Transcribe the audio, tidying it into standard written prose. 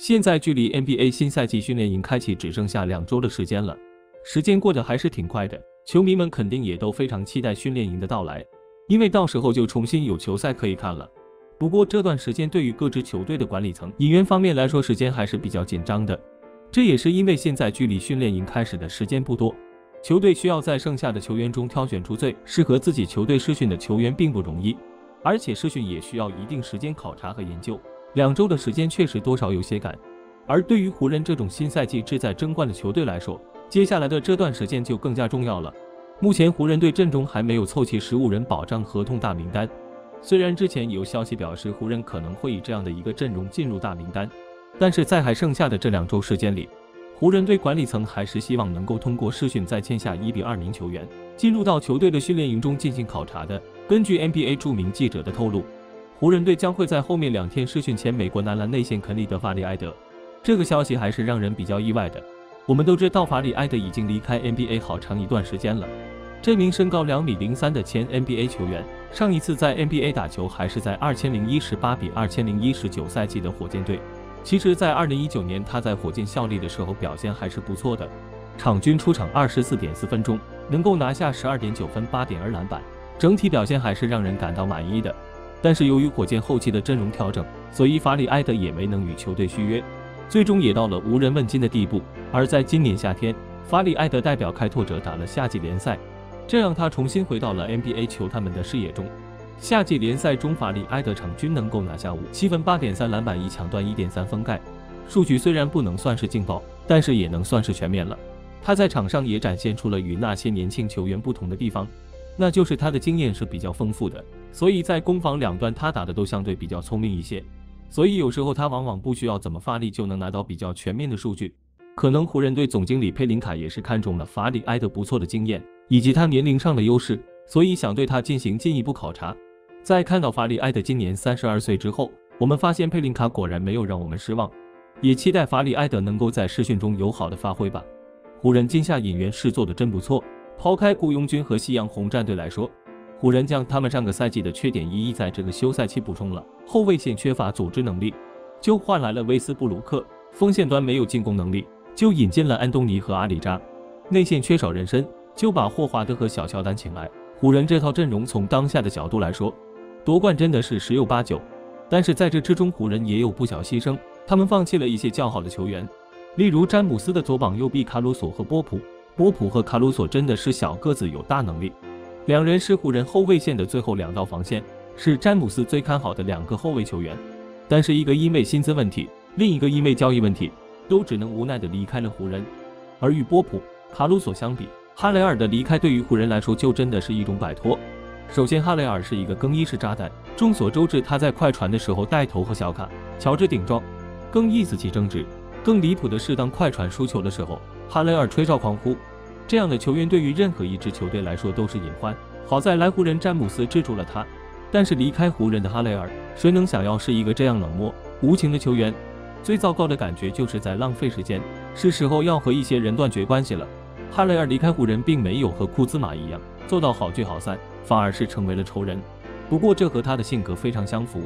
现在距离 NBA 新赛季训练营开启只剩下2周的时间了，时间过得还是挺快的，球迷们肯定也都非常期待训练营的到来，因为到时候就重新有球赛可以看了。不过这段时间对于各支球队的管理层、引援方面来说，时间还是比较紧张的，这也是因为现在距离训练营开始的时间不多，球队需要在剩下的球员中挑选出最适合自己球队试训的球员并不容易，而且试训也需要一定时间考察和研究，2周的时间确实多少有些赶。而对于湖人这种新赛季志在争冠的球队来说，接下来的这段时间就更加重要了。目前湖人队阵中还没有凑齐15人保障合同大名单，虽然之前有消息表示湖人可能会以这样的一个阵容进入大名单，但是在还剩下的这2周时间里，湖人队管理层还是希望能够通过试训再签下1比2名球员，进入到球队的训练营中进行考察的。根据 NBA 著名记者的透露，湖人队将会在后面2天试训前美国男篮内线肯利德·法里埃德，这个消息还是让人比较意外的。我们都知道法里埃德已经离开 NBA 好长一段时间了，这名身高2米03的前 NBA 球员，上一次在 NBA 打球还是在2001-18比2001-19赛季的火箭队。其实在2019年他在火箭效力的时候表现还是不错的，场均出场24.4分钟，能够拿下12.9分、8.2篮板，整体表现还是让人感到满意的。但是由于火箭后期的阵容调整，所以法里埃德也没能与球队续约，最终也到了无人问津的地步。而在今年夏天，法里埃德代表开拓者打了夏季联赛，这让他重新回到了 NBA 球探们的视野中。夏季联赛中，法里埃德场均能够拿下7分、8.3篮板、1抢断、1.3封盖，数据虽然不能算是劲爆，但是也能算是全面了。他在场上也展现出了与那些年轻球员不同的地方，那就是他的经验是比较丰富的，所以在攻防两端他打的都相对比较聪明一些，所以有时候他往往不需要怎么发力就能拿到比较全面的数据。可能湖人队总经理佩林卡也是看中了法里埃德不错的经验以及他年龄上的优势，所以想对他进行进一步考察。在看到法里埃德今年32岁之后，我们发现佩林卡果然没有让我们失望，也期待法里埃德能够在试训中有好的发挥吧。湖人今夏引援是做的真不错，抛开雇佣军和西洋红战队来说，湖人将他们上个赛季的缺点一一在这个休赛期补充了。后卫线缺乏组织能力，就换来了威斯布鲁克；锋线端没有进攻能力，就引进了安东尼和阿里扎；内线缺少人身，就把霍华德和小乔丹请来。湖人这套阵容从当下的角度来说，夺冠真的是十有八九，但是在这之中湖人也有不小牺牲，他们放弃了一些较好的球员，例如詹姆斯的左膀右臂卡鲁索和波普和卡鲁索真的是小个子有大能力，两人是湖人后卫线的最后2道防线，是詹姆斯最看好的2个后卫球员，但是一个因为薪资问题，另一个因为交易问题，都只能无奈的离开了湖人。而与波普、卡鲁索相比，哈雷尔的离开对于湖人来说就真的是一种摆脱。首先，哈雷尔是一个更衣室炸弹，众所周知他在快船的时候带头和小卡、乔治顶撞，更衣室起争执。更离谱的是，当快船输球的时候，哈雷尔吹哨狂呼，这样的球员对于任何一支球队来说都是隐患。好在来湖人詹姆斯制住了他，但是离开湖人的哈雷尔，谁能想要是一个这样冷漠无情的球员？最糟糕的感觉就是在浪费时间，是时候要和一些人断绝关系了。哈雷尔离开湖人并没有和库兹马一样做到好聚好散，反而是成为了仇人。不过这和他的性格非常相符，